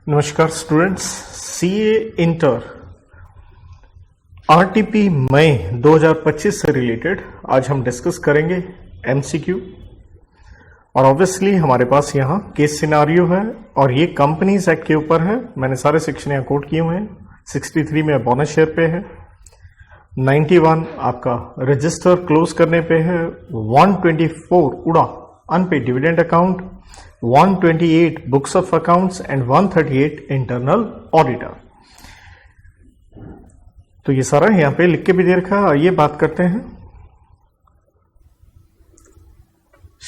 नमस्कार students, CA inter RTP मई 2025 से related आज हम डिस्कस करेंगे एमसीक्यू। और ऑब्वियसली हमारे पास यहाँ केस सिनारियो है और ये कंपनीज एक्ट के ऊपर है। मैंने सारे सेक्शन यहाँ कोट किए हुए हैं। 63 में बोनस शेयर पे है, 91 आपका रजिस्टर क्लोज करने पे है, 124 उड़ा unpaid dividend account, 128 books of accounts and 138 internal auditor. तो ये सारा यहां पे लिख के भी दे रखा है। आइए बात करते हैं।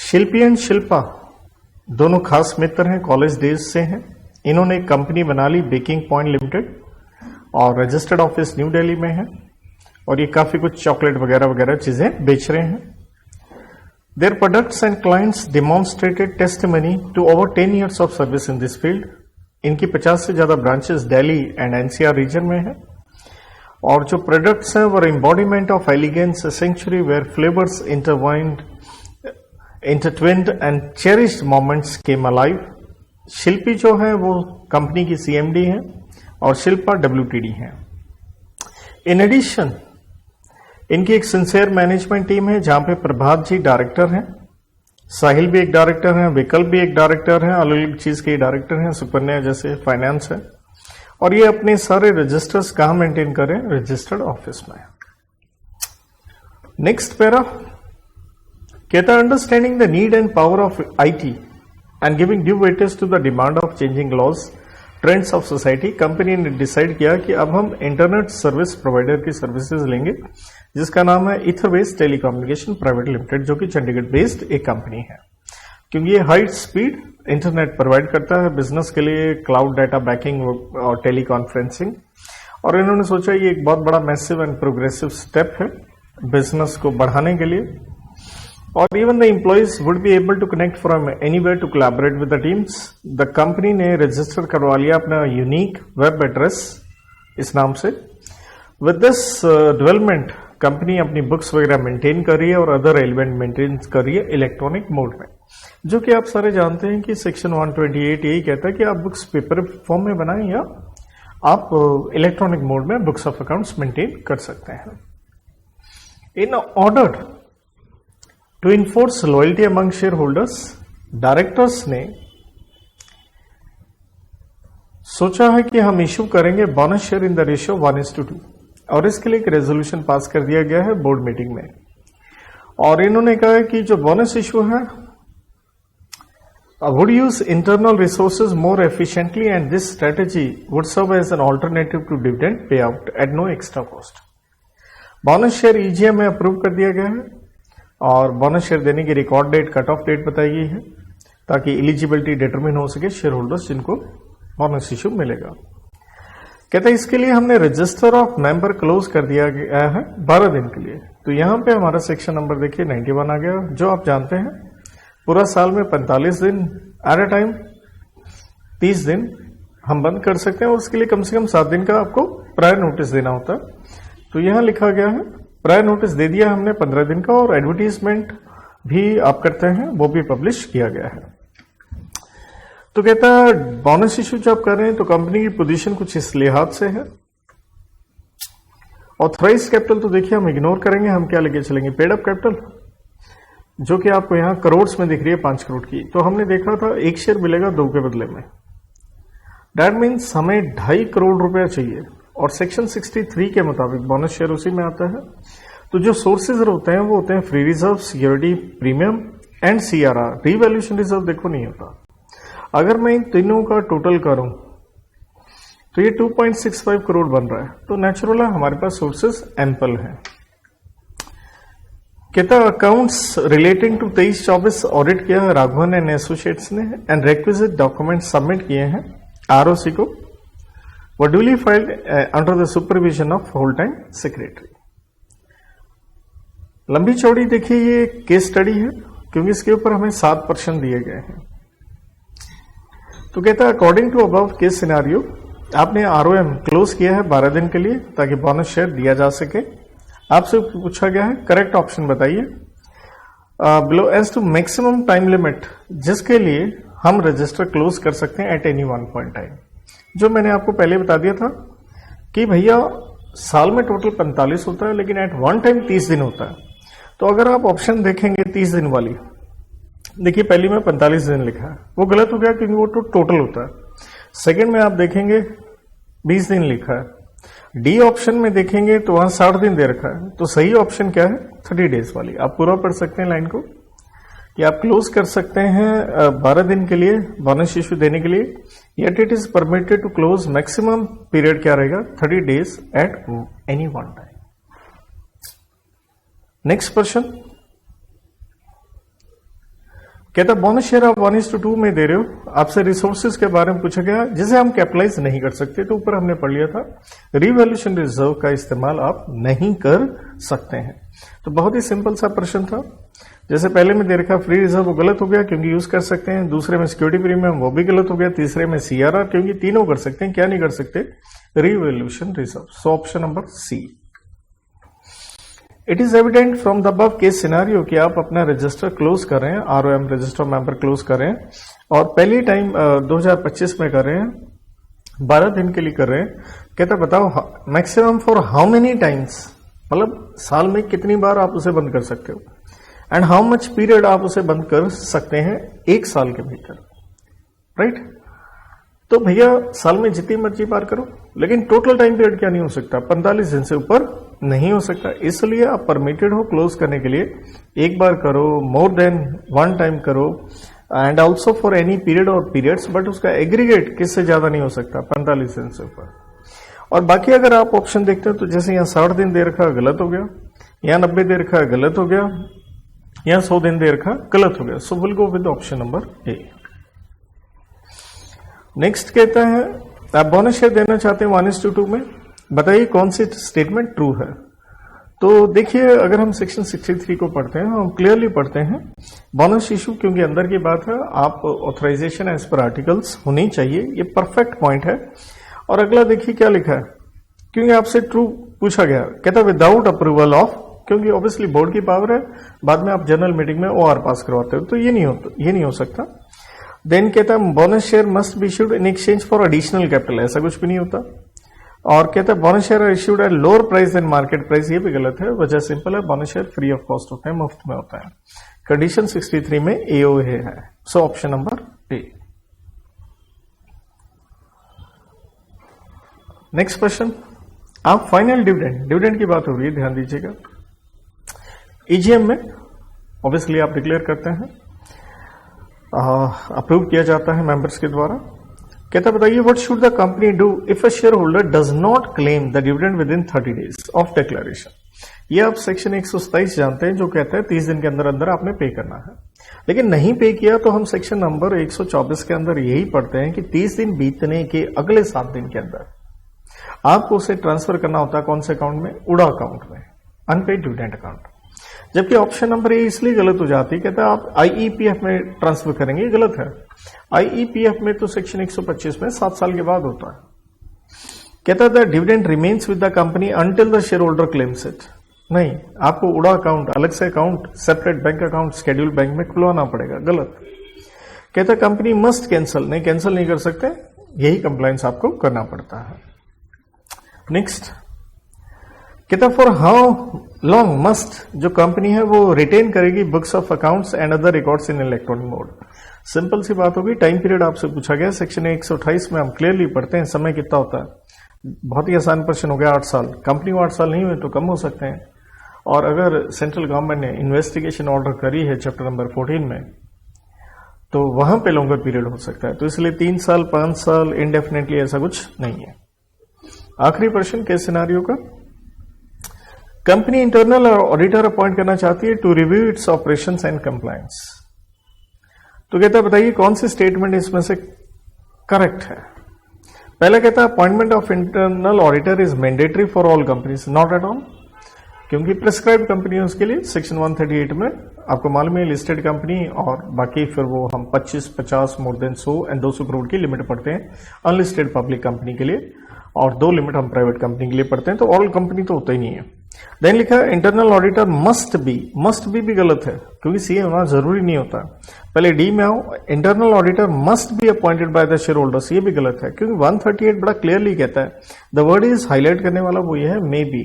शिल्पी एंड शिल्पा दोनों खास मित्र हैं, कॉलेज डेज से हैं। इन्होंने एक कंपनी बना ली बेकिंग पॉइंट लिमिटेड और रजिस्टर्ड ऑफिस न्यू दिल्ली में है और ये काफी कुछ चॉकलेट वगैरह वगैरह चीजें बेच रहे हैं। Their products and clients demonstrated testimony to over 10 years of service in this field. इनकी 50 से ज्यादा branches Delhi and NCR region में है और जो प्रोडक्ट्स हैं वो embodiment of elegance, a century where flavors intertwined and cherished moments came alive. शिल्पी जो है वो कंपनी की सीएमडी है और शिल्पा डब्ल्यूटीडी है। इन एडिशन इनकी एक सिंसियर मैनेजमेंट टीम है जहां पे प्रभात जी डायरेक्टर हैं, साहिल भी एक डायरेक्टर हैं, विकल्प भी एक डायरेक्टर हैं, अलग अलग चीज के डायरेक्टर हैं, सुकन्या जैसे फाइनेंस है। और ये अपने सारे रजिस्टर्स कहां मेंटेन करें? रजिस्टर्ड ऑफिस में। नेक्स्ट पैरा कहता है understanding the need and power of IT and giving due weightage to the demand of changing laws trends of society. Company ने डिसाइड किया कि अब हम इंटरनेट सर्विस प्रोवाइडर की सर्विसेज लेंगे जिसका नाम है ईथरवेज टेलीकम्युनिकेशन प्राइवेट लिमिटेड, जो कि चंडीगढ़ बेस्ड एक कंपनी है। क्योंकि ये हाई स्पीड इंटरनेट प्रोवाइड करता है बिजनेस के लिए, क्लाउड डाटा बैकिंग और टेलीकॉन्फ्रेंसिंग। और इन्होंने सोचा ये एक बहुत बड़ा मैसिव एंड प्रोग्रेसिव स्टेप है बिजनेस को बढ़ाने के लिए। और even the employees would be able to connect from anywhere to collaborate with the teams. The company ने रजिस्टर करवा लिया अपना यूनिक वेब एड्रेस इस नाम से। विद दिस डेवलपमेंट कंपनी अपनी बुक्स वगैरह मेंटेन कर रही है और अदर एलिमेंट मेंटेन कर रही है इलेक्ट्रॉनिक मोड में, जो कि आप सारे जानते हैं कि सेक्शन 128 यही कहता है कि आप बुक्स पेपर फॉर्म में बनाएं या आप इलेक्ट्रॉनिक मोड में बुक्स ऑफ अकाउंट्स मेंटेन कर सकते हैं। In order to enforce loyalty among share holders, directors ने सोचा है कि हम इश्यू करेंगे bonus share in the ratio 1:2 और इसके लिए एक रेजोल्यूशन पास कर दिया गया है बोर्ड मीटिंग में। और इन्होंने कहा है कि जो बोनस इश्यू है would use internal resources more efficiently and this strategy would serve as an alternative to dividend pay out at no extra cost. Bonus share EGM में अप्रूव कर दिया गया है और बोनस शेयर देने की record date, cut off date बताई गई है ताकि एलिजिबिलिटी डिटरमिन हो सके शेयर होल्डर्स जिनको बोनस इश्यू मिलेगा। कहते हैं इसके लिए हमने रजिस्टर ऑफ मेंबर क्लोज कर दिया गया है 12 दिन के लिए। तो यहां पे हमारा सेक्शन नंबर देखिए 91 आ गया, जो आप जानते हैं पूरा साल में 45 दिन एट अ टाइम 30 दिन हम बंद कर सकते हैं और उसके लिए कम से कम 7 दिन का आपको प्रायर नोटिस देना होता है। तो यहां लिखा गया है प्रायर नोटिस दे दिया हमने 15 दिन का और एडवर्टीजमेंट भी आप करते हैं वो भी पब्लिश किया गया है। तो कहता है बोनस इश्यू जब कर रहे हैं तो कंपनी की पोजीशन कुछ इस लिहाज से है। ऑथराइज कैपिटल तो देखिए हम इग्नोर करेंगे, हम क्या लेके चलेंगे? पेड अप कैपिटल जो कि आपको यहां करोड़ में दिख रही है 5 करोड़ की। तो हमने देखा था एक शेयर मिलेगा 2 के बदले में। दैट मीन्स हमें 2.5 करोड़ रुपया चाहिए और सेक्शन 63 के मुताबिक बोनस शेयर उसी में आता है। तो जो सोर्सेज होते हैं वो होते हैं free reserve, security premium and CRR. Revaluation reserve देखो नहीं होता। अगर मैं इन तीनों का टोटल करूं तो ये 2.65 करोड़ बन रहा है। तो नेचुरल है हमारे पास सोर्सेज एम्पल है। कहता अकाउंट्स रिलेटिंग टू 23-24 ऑडिट किया है राघवन एंड एसोसिएट्स ने एंड रिक्विजिट डॉक्यूमेंट सबमिट किए हैं आरओसी को। were duly filed under the supervision of whole time secretary। लंबी चौड़ी देखिए ये केस स्टडी है क्योंकि इसके ऊपर हमें 7% दिए गए हैं। तो कहता है according to above case scenario आपने आरओएम क्लोज किया है 12 दिन के लिए ताकि बोनस शेयर दिया जा सके। आपसे पूछा गया है करेक्ट ऑप्शन बताइए below as to maximum time limit जिसके लिए हम रजिस्टर क्लोज कर सकते हैं at any one point time. जो मैंने आपको पहले बता दिया था कि भैया साल में टोटल 45 होता है, लेकिन एट वन टाइम 30 दिन होता है। तो अगर आप ऑप्शन देखेंगे 30 दिन वाली, देखिए पहली में 45 दिन लिखा है, वो गलत हो गया क्योंकि वो तो टोटल होता है। सेकंड में आप देखेंगे 20 दिन लिखा है। डी ऑप्शन में देखेंगे तो वहां 60 दिन दे रखा है। तो सही ऑप्शन क्या है? 30 डेज वाली। आप पूरा पढ़ सकते हैं लाइन को कि आप क्लोज कर सकते हैं 12 दिन के लिए बोनस इश्यू देने के लिए, yet it is permitted to close maximum period क्या रहेगा? 30 days at any one time. Next question कहता बोनस शेयर आप 1:2 में दे रहे हो, आपसे रिसोर्सेज के बारे में पूछा गया जिसे हम कैपिटलाइज नहीं कर सकते। तो ऊपर हमने पढ़ लिया था रिवैल्यूएशन रिजर्व का इस्तेमाल आप नहीं कर सकते हैं। तो बहुत ही सिंपल सा प्रश्न था। जैसे पहले में दे रखा फ्री रिजर्व, वो गलत हो गया क्योंकि यूज कर सकते हैं। दूसरे में सिक्योरिटी प्रीमियम, वो भी गलत हो गया। तीसरे में सीआरआर, क्योंकि तीनों कर सकते हैं, क्या नहीं कर सकते? Revaluation reserve. So option number C. It is evident from the above case scenario कि आप अपना रजिस्टर क्लोज कर रहे हैं, आरओएम रजिस्टर मेंबर क्लोज कर रहे हैं और पहली टाइम 2025 में कर रहे हैं, 12 दिन के लिए कर रहे हैं। कहता बताओ maximum for how many times, मतलब साल में कितनी बार आप उसे बंद कर सकते हो, एंड हाउ मच पीरियड आप उसे बंद कर सकते हैं 1 साल के भीतर, राइट? तो भैया साल में जितनी मर्जी बार करो, लेकिन टोटल टाइम पीरियड क्या नहीं हो सकता? 45 दिन से ऊपर नहीं हो सकता। इसलिए आप परमिटेड हो क्लोज करने के लिए, एक बार करो, मोर देन वन टाइम करो, and also for any period और पीरियड्स, बट उसका एग्रीगेट किससे ज्यादा नहीं हो सकता? 45 दिन से ऊपर। और बाकी अगर आप ऑप्शन देखते हो तो जैसे यहाँ 60 दिन दे रखा, गलत हो गया। यहाँ 90 दे रखा, गलत हो गया। यहाँ 100 दिन दे रखा, गलत हो गया। So will go with option number A. Next कहता है आप बोनस शेयर देना चाहते हैं 1:2 में, बताइए कौन सी स्टेटमेंट ट्रू है। तो देखिए अगर हम सेक्शन 63 को पढ़ते हैं, हम क्लियरली पढ़ते हैं बोनस इशू, क्योंकि अंदर की बात है, आप ऑथराइजेशन एज पर आर्टिकल्स होनी चाहिए, ये परफेक्ट पॉइंट है। और अगला देखिए क्या लिखा है, क्योंकि आपसे ट्रू पूछा गया, कहता विदाउट अप्रूवल ऑफ, क्योंकि ऑब्वियसली बोर्ड की पावर है, बाद में आप जनरल मीटिंग में ओआर पास करवाते हो, तो ये नहीं हो सकता। देन कहता है bonus share must be issued in exchange for additional capital, ऐसा कुछ भी नहीं होता। और कहता है bonus share issued at lower price than market price, ये भी गलत है। वजह सिंपल है, bonus share free of cost होता है, मुफ्त में होता है। कंडीशन 63 में एओए है। सो option number A. Next question, आप फाइनल डिविडेंड की बात हो रही है, ध्यान दीजिएगा। ईजीएम में ऑब्वियसली आप डिक्लेयर करते हैं, अप्रूव किया जाता है मेंबर्स के द्वारा। कहता बताइए what should the company do if a share holder does not claim the dividend with in 30 days of declaration. ये आप सेक्शन 127 जानते हैं, जो कहता है 30 दिन के अंदर अंदर आपने पे करना है। लेकिन नहीं पे किया तो हम सेक्शन नंबर 124 के अंदर यही पढ़ते हैं कि 30 दिन बीतने के अगले 7 दिन के अंदर आपको उसे ट्रांसफर करना होता है। कौन से अकाउंट में? उड़ा अकाउंट में, अनपेड डिविडेंड अकाउंट। जबकि ऑप्शन नंबर ए इसलिए गलत हो जाती है, कहता है आप आईईपीएफ में ट्रांसफर करेंगे, ये गलत है। आईईपीएफ में तो सेक्शन 125 में 7 साल के बाद होता है। कहता है the dividend remains with the company until the share holder claims it. नहीं, आपको उड़ा अकाउंट, अलग से account, separate bank account schedule bank में खुलवाना पड़ेगा, गलत। कहता है कंपनी मस्ट कैंसल, नहीं कैंसिल नहीं कर सकते, यही कंप्लायंस आपको करना पड़ता है। नेक्स्ट कहता फॉर हाउ लॉन्ग मस्ट जो कंपनी है वो रिटेन करेगी books of accounts and other records in electronic mode. Simple सी बात होगी, टाइम पीरियड आपसे पूछा गया। सेक्शन 128 में हम क्लियरली पढ़ते हैं समय कितना होता है। बहुत ही आसान क्वेश्चन हो गया, 8 साल। कंपनी को 8 साल नहीं हुए तो कम हो सकते हैं। और अगर सेंट्रल गवर्नमेंट ने इन्वेस्टिगेशन ऑर्डर करी है चैप्टर नंबर 14 में, तो वहां पे लॉन्गर पीरियड हो सकता है। तो इसलिए 3 साल, 5 साल, इंडेफिनेटली ऐसा कुछ नहीं है। आखिरी प्रश्न केस सिनेरियो का, कंपनी इंटरनल ऑडिटर अपॉइंट करना चाहती है to review its operations and compliance. तो कहता है बताइए कौन सी स्टेटमेंट इसमें से करेक्ट है। पहला कहता है appointment of internal auditor is mandatory for all companies, not at all, क्योंकि प्रिस्क्राइब कंपनियों के लिए सेक्शन 138 में आपको मालूम है लिस्टेड कंपनी और बाकी फिर वो हम 25, 50, मोर देन 100 एंड 200 करोड़ की लिमिट पढ़ते हैं अनलिस्टेड पब्लिक कंपनी के लिए, और 2 लिमिट हम प्राइवेट कंपनी के लिए पढ़ते हैं। तो ऑल कंपनी तो होता ही नहीं है। देन लिखा है इंटरनल ऑडिटर मस्ट बी गलत है क्योंकि सी होना जरूरी नहीं होता। पहले डी में आओ, internal auditor must be appointed by the share holders, ये भी गलत है क्योंकि 138 बड़ा क्लियरली कहता है, द वर्ड इज हाईलाइट करने वाला वो ये है मे बी।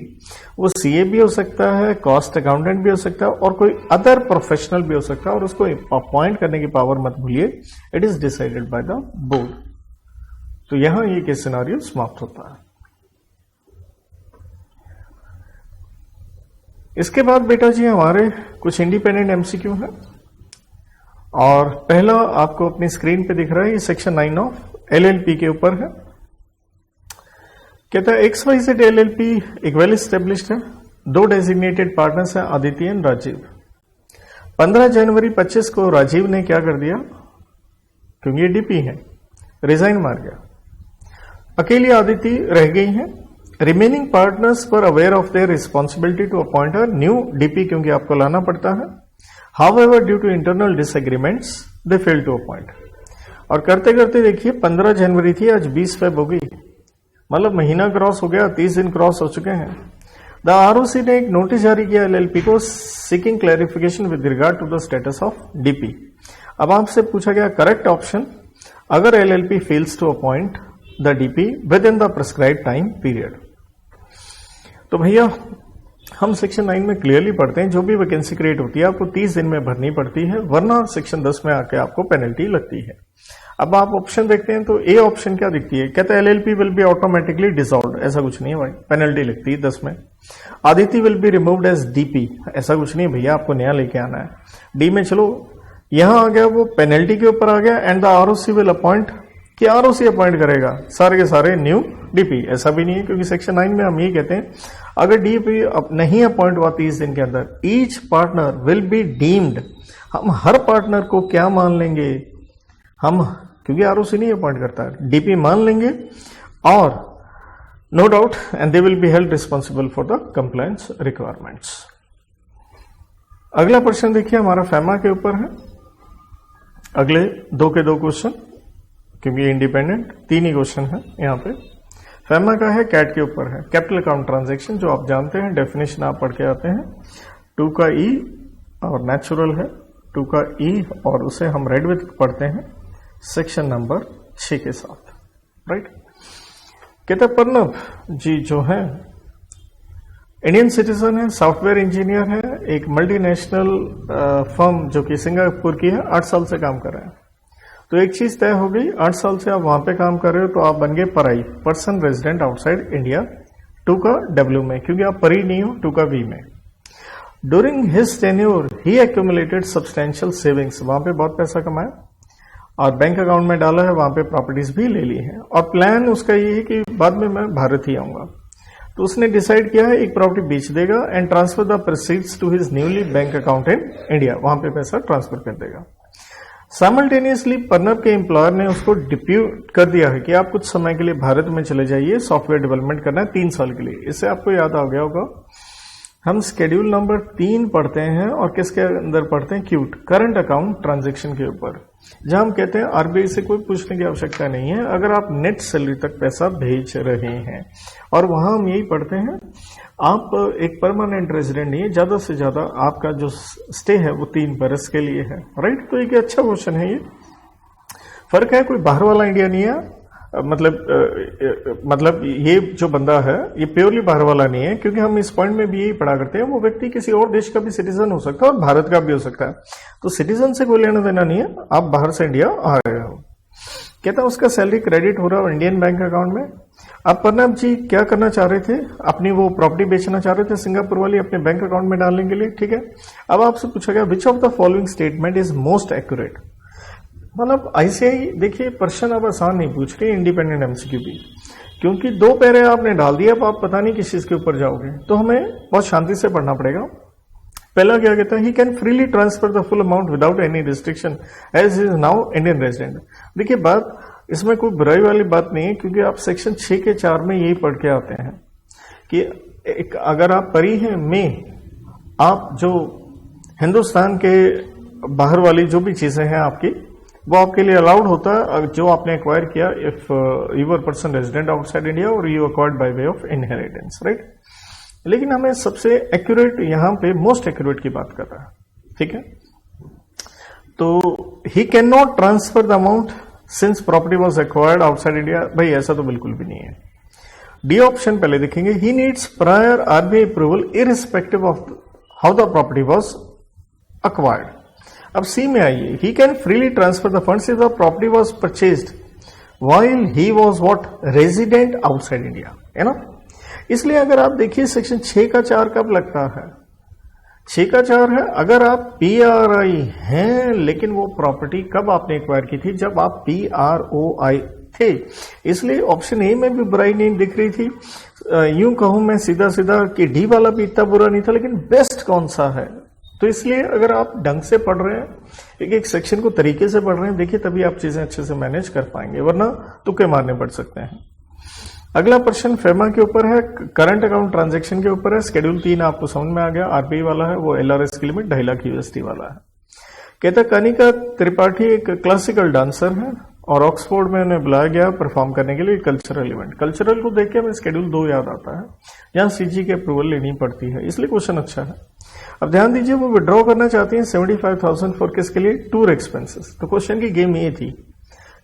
वो सीए भी हो सकता है, कॉस्ट अकाउंटेंट भी हो सकता है और कोई अदर प्रोफेशनल भी हो सकता है और उसको अपॉइंट करने की पावर मत भूलिए, it is decided by the board. तो यहां ये केस सिनेरियो समाप्त होता है। इसके बाद बेटा जी हमारे कुछ इंडिपेंडेंट एमसीक्यू है और पहला आपको अपनी स्क्रीन पे दिख रहा है, ये सेक्शन 9 ऑफ एलएलपी के ऊपर है। कहता है XYZ एलएलपी एक वेल एस्टेब्लिश्ड है, 2 डेजिग्नेटेड पार्टनर्स हैं आदित्य एंड राजीव। 15 जनवरी 25 को राजीव ने क्या कर दिया, क्योंकि ये डीपी है, रिजाइन मार गया, अकेली आदित्य रह गई हैं। Remaining partners were aware of their responsibility to appoint a new DP, क्योंकि आपको लाना पड़ता है। However due to internal disagreements they fail to appoint. और करते करते देखिए 15 जनवरी थी, आज 20 फेब हो गई, मतलब महीना क्रॉस हो गया, 30 दिन क्रॉस हो चुके हैं। द आरओसी ने एक नोटिस जारी किया एलएलपी को seeking clarification with regard to the status of DP. अब आपसे पूछा गया करेक्ट ऑप्शन, अगर LLP fails to appoint the DP within the prescribe time period. तो भैया हम सेक्शन 9 में क्लियरली पढ़ते हैं, जो भी वैकेंसी क्रिएट होती है आपको 30 दिन में भरनी पड़ती है, वरना सेक्शन 10 में आके आपको पेनल्टी लगती है। अब आप ऑप्शन देखते हैं तो ए ऑप्शन क्या दिखती है, कहता है LLP will be automatically dissolved, ऐसा कुछ नहीं है भाई, पेनल्टी लगती है 10 में। Aditya will be removed as DP, ऐसा कुछ नहीं भैया, आपको नया लेके आना है। डी में चलो यहां आ गया, वो पेनल्टी के ऊपर आ गया, and the ROC will appoint, कि आरओसी अपॉइंट करेगा सारे के सारे न्यू डीपी, ऐसा भी नहीं है क्योंकि सेक्शन 9 में हम ये कहते हैं अगर डीपी नहीं अपॉइंट हुआ 30 दिन के अंदर, each partner will be deemed, हम हर पार्टनर को क्या मान लेंगे, हम क्योंकि आरओसी नहीं अपॉइंट करता है, डीपी मान लेंगे और no doubt and they will be held responsible for the compliance requirements. अगला प्रश्न देखिए हमारा फैमा के ऊपर है, अगले 2 के 2 क्वेश्चन, क्योंकि इंडिपेंडेंट 3 ही क्वेश्चन है यहाँ पे। फैमा का है कैट के ऊपर है, कैपिटल अकाउंट ट्रांजैक्शन, जो आप जानते हैं, डेफिनेशन आप पढ़ के आते हैं। 2 का ई और नेचुरल है 2 का ई, और उसे हम रेड विथ पढ़ते हैं सेक्शन नंबर 6 के साथ, राइट। कहते प्रणव जी जो है इंडियन सिटीजन है, सॉफ्टवेयर इंजीनियर है, एक मल्टीनेशनल फर्म जो कि सिंगापुर की है, 8 साल से काम कर रहे हैं। तो एक चीज तय हो गई, 8 साल से आप वहां पे काम कर रहे हो तो आप बन गए पराई, पर्सन रेजिडेंट आउटसाइड इंडिया, 2 का डब्ल्यू में, क्योंकि आप परी नहीं हो, 2 का वी में। ड्यूरिंग हिज टेन्योर ही एक्यूमुलेटेड सब्सटेंशियल सेविंग्स, वहां पे बहुत पैसा कमाया और बैंक अकाउंट में डाला है, वहां पे प्रॉपर्टीज भी ले ली है, और प्लान उसका ये है कि बाद में मैं भारत ही आऊंगा। तो उसने डिसाइड किया है एक प्रॉपर्टी बेच देगा and transfer the proceeds to his newly bank account in India, वहां पे पैसा ट्रांसफर कर देगा। साइमल्टेनियसली पर्नब के एम्प्लॉयर ने उसको डिप्यूट कर दिया है कि आप कुछ समय के लिए भारत में चले जाइए, सॉफ्टवेयर डेवलपमेंट करना है 3 साल के लिए। इससे आपको याद आ गया होगा, हम शेड्यूल नंबर 3 पढ़ते हैं और किसके अंदर पढ़ते हैं, क्यूट, करंट अकाउंट ट्रांजैक्शन के ऊपर, जहां हम कहते हैं आरबीआई से कोई पूछने की आवश्यकता नहीं है अगर आप नेट सैलरी तक पैसा भेज रहे हैं। और वहां हम यही पढ़ते हैं, आप एक परमानेंट रेजिडेंट नहीं है, ज्यादा से ज्यादा आपका जो स्टे है वो 3 बरस के लिए है, राइट। तो एक अच्छा क्वेश्चन है ये, फर्क है कोई बाहर वाला इंडिया नहीं है, मतलब ये जो बंदा है ये प्योरली बाहर वाला नहीं है, क्योंकि हम इस पॉइंट में भी यही पढ़ा करते हैं, वो व्यक्ति किसी और देश का भी सिटीजन हो सकता है और भारत का भी हो सकता है, तो सिटीजन से कोई लेना देना नहीं है, आप बाहर से इंडिया आ रहे हो। कहता है उसका सैलरी क्रेडिट हो रहा है इंडियन बैंक अकाउंट में। अब प्रणब जी क्या करना चाह रहे थे, अपनी वो प्रॉपर्टी बेचना चाह रहे थे सिंगापुर वाली, अपने बैंक अकाउंट में डालने के लिए, ठीक है। अब आपसे पूछा गया which of the following statement is most accurate, मतलब ऐसे ही देखिए प्रश्न अब आसान नहीं पूछ रहे, इंडिपेंडेंट एमसीक्यू भी, क्योंकि 2 पैरे आपने डाल दिए, अब आप पता नहीं किस चीज के ऊपर जाओगे, तो हमें बहुत शांति से पढ़ना पड़ेगा। पहला क्या कहता है, he can freely transfer the full amount without any restriction as is now Indian resident. देखिए बात इसमें कोई बुराई वाली बात नहीं है, क्योंकि आप सेक्शन 6 के 4 में यही पढ़ के आते हैं कि अगर आप परी हैं में, आप जो हिंदुस्तान के बाहर वाली जो भी चीजें हैं आपकी, वो आपके लिए अलाउड होता है जो आपने एक्वायर किया if you are person resident outside India और you acquired by way of inheritance, right. लेकिन हमें सबसे एक्यूरेट यहां पे मोस्ट एक्यूरेट की बात कर रहा है, ठीक है। तो he can not transfer the amount since property was acquired outside India, भाई ऐसा तो बिल्कुल भी नहीं है। डी ऑप्शन पहले देखेंगे, he needs prior RBI approval irrespective of how the property was acquired. अब सी में आइए, he can freely transfer the funds if the property was purchased while he was what resident outside India, है ना। इसलिए अगर आप देखिए सेक्शन 6 का 4 कब लगता है, 6 का 4 है अगर आप PRI हैं, लेकिन वो प्रॉपर्टी कब आपने एक्वायर की थी, जब आप PROI थे। इसलिए ऑप्शन ए में भी बुराई नहीं दिख रही थी। यूं कहूं मैं सीधा सीधा कि डी वाला भी इतना बुरा नहीं था, लेकिन बेस्ट कौन सा है। तो इसलिए अगर आप ढंग से पढ़ रहे हैं, एक एक सेक्शन को तरीके से पढ़ रहे हैं, देखिए तभी आप चीजें अच्छे से मैनेज कर पाएंगे, वरना तुक्के मारने पड़ सकते हैं। अगला प्रश्न फेमा के ऊपर है, करंट अकाउंट ट्रांजैक्शन के ऊपर है। शेड्यूल 3 आपको समझ में आ गया, आरबीआई वाला है, वो LRS की लिमिट 2.5 लाख USD वाला है। कहता कनिका त्रिपाठी एक क्लासिकल डांसर है और ऑक्सफोर्ड में उन्हें बुलाया गया परफॉर्म करने के लिए कल्चरल इवेंट। कल्चरल को देख के हमें शेड्यूल 2 याद आता है, जहां CG की अप्रूवल लेनी पड़ती है, इसलिए क्वेश्चन अच्छा है। अब ध्यान दीजिए, वो विड्रॉ करना चाहती हैं 75,000 फॉर किसके लिए, टूर एक्सपेंसेस। तो क्वेश्चन की गेम ये थी,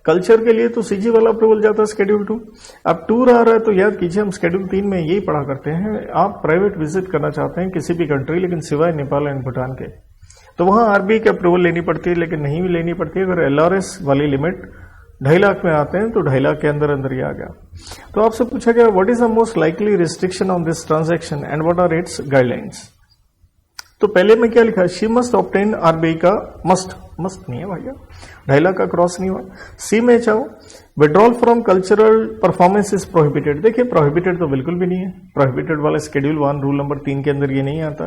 कल्चर के लिए तो CG वाला अप्रूवल जाता है शेड्यूल 2, अब टूर आ रहा है तो याद कीजिए हम शेड्यूल 3 में यही पढ़ा करते हैं, आप प्राइवेट विजिट करना चाहते हैं किसी भी कंट्री, लेकिन सिवाय नेपाल एंड भूटान के, तो वहां आरबीआई की अप्रूवल लेनी पड़ती है, लेकिन नहीं भी लेनी पड़ती है। अगर LRS वाली लिमिट 2.5 लाख में आते हैं तो 2.5 लाख के अंदर अंदर ही आ गया। तो आपसे पूछा गया what is the most likely restriction on this transaction and what are its guidelines. तो पहले में क्या लिखा है, शी मस्ट ऑब्टेन आरबीआई का मस्ट नहीं है भैया, 2.5 लाख का क्रॉस नहीं हुआ। सी में चाहो withdrawal from cultural performance is prohibited, देखिए प्रोहिबिटेड तो बिल्कुल भी नहीं है, प्रोहिबिटेड वाला शेड्यूल 1 रूल नंबर 3 के अंदर ये नहीं आता।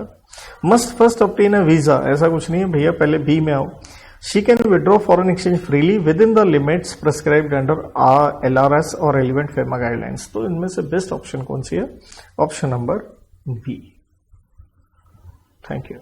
Must first obtain a visa, ऐसा कुछ नहीं है भैया, पहले बी में आओ। She can withdraw foreign exchange freely within the limits prescribed under LRS और रेलिवेंट फेमा गाइडलाइंस। तो इनमें से बेस्ट ऑप्शन कौन सी है, option number B. Thank you.